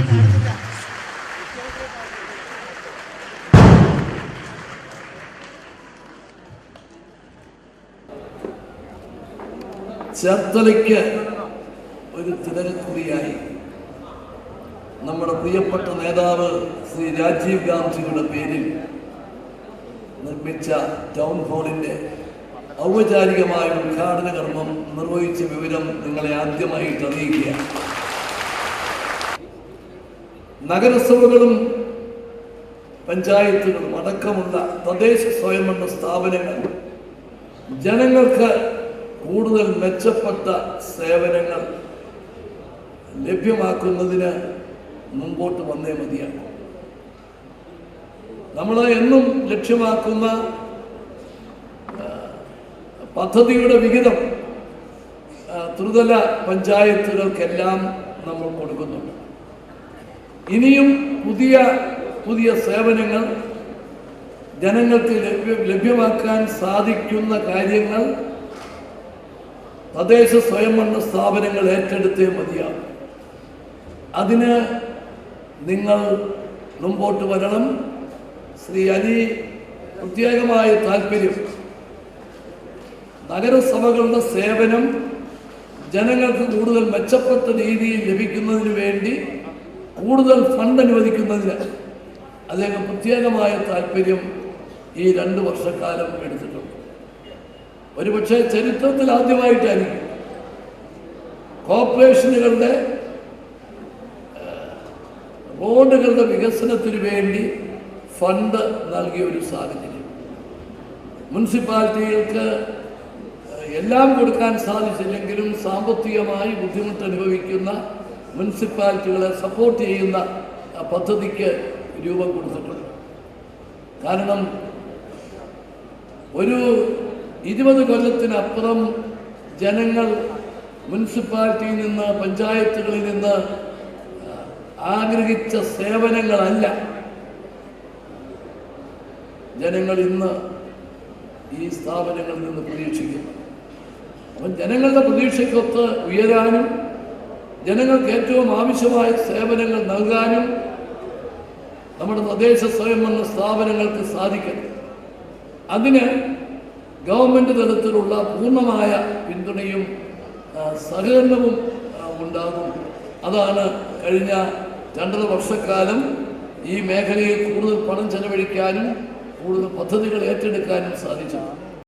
ചേർത്തലയ്ക്ക് ഒരു തിലകക്കുറിയായി നമ്മുടെ പ്രിയപ്പെട്ട നേതാവ് ശ്രീ രാജീവ് ഗാന്ധിയുടെ പേരിൽ നിർമ്മിച്ച ടൗൺ ഹാളിൻ്റെ ഔപചാരികമായ ഉദ്ഘാടന കർമ്മം നിർവഹിച്ച വിവരം നിങ്ങളെ ആദ്യമായിട്ട് അറിയിക്കുക. നഗരസഭകളും പഞ്ചായത്തുകളും അടക്കമുള്ള തദ്ദേശ സ്വയംഭരണ സ്ഥാപനങ്ങൾ ജനങ്ങൾക്ക് കൂടുതൽ മെച്ചപ്പെട്ട സേവനങ്ങൾ ലഭ്യമാക്കുന്നതിന് മുമ്പോട്ട് വന്നേ മതിയാണ്. നമ്മൾ എന്നും ലക്ഷ്യമാക്കുന്ന പദ്ധതിയുടെ വിഹിതം ത്രിതല പഞ്ചായത്തുകൾക്കെല്ലാം നമ്മൾ കൊടുക്കുന്നുണ്ട്. ഇനിയും പുതിയ പുതിയ സേവനങ്ങൾ ജനങ്ങൾക്ക് ലഭ്യമാക്കാൻ സാധിക്കുന്ന കാര്യങ്ങൾ തദ്ദേശ സ്വയംഭരണ സ്ഥാപനങ്ങൾ ഏറ്റെടുത്തേ മതിയാകും. അതിന് നിങ്ങൾ മുമ്പോട്ട് വരണം. ശ്രീ അലി പ്രത്യേകമായ താല്പര്യം നഗരസഭകളുടെ സേവനം ജനങ്ങൾക്ക് കൂടുതൽ മെച്ചപ്പെട്ട രീതിയിൽ ലഭിക്കുന്നതിന് വേണ്ടി കൂടുതൽ ഫണ്ട് അനുവദിക്കുന്നതിന് അദ്ദേഹം പ്രത്യേകമായ താല്പര്യം ഈ 2 വർഷക്കാലം എടുത്തിട്ടുണ്ട്. ഒരുപക്ഷെ ചരിത്രത്തിൽ ആദ്യമായിട്ടായിരിക്കും കോർപ്പറേഷനുകളുടെ റോഡുകളുടെ വികസനത്തിന് വേണ്ടി ഫണ്ട് നൽകിയ ഒരു സാഹചര്യം. മുനിസിപ്പാലിറ്റികൾക്ക് എല്ലാം കൊടുക്കാൻ സാധിച്ചില്ലെങ്കിലും സാമ്പത്തികമായി ബുദ്ധിമുട്ട് അനുഭവിക്കുന്ന മുനിസിപ്പാലിറ്റികളെ സപ്പോർട്ട് ചെയ്യുന്ന പദ്ധതിക്ക് രൂപം കൊടുത്തിട്ടുണ്ട്. കാരണം ഒരു 20 കൊല്ലത്തിനപ്പുറം ജനങ്ങൾ മുനിസിപ്പാലിറ്റിയിൽ നിന്ന് പഞ്ചായത്തുകളിൽ നിന്ന് ആഗ്രഹിച്ച സേവനങ്ങളല്ല ജനങ്ങൾ ഇന്ന് ഈ സ്ഥാപനങ്ങളിൽ നിന്ന് പ്രതീക്ഷിക്കുന്നു. അപ്പം ജനങ്ങളുടെ പ്രതീക്ഷയ്ക്കൊത്ത് ഉയരാനും ജനങ്ങൾക്ക് ഏറ്റവും ആവശ്യമായ സേവനങ്ങൾ നൽകാനും നമ്മുടെ തദ്ദേശ സ്വയംഭരണ സ്ഥാപനങ്ങൾക്ക് സാധിക്കണം. അതിന് ഗവൺമെൻറ് തലത്തിലുള്ള പൂർണ്ണമായ പിന്തുണയും സഹകരണവും ഉണ്ടാകും. അതാണ് കഴിഞ്ഞ 2.5 വർഷക്കാലം ഈ മേഖലയിൽ കൂടുതൽ പണം ചെലവഴിക്കാനും കൂടുതൽ പദ്ധതികൾ ഏറ്റെടുക്കാനും സാധിച്ചത്.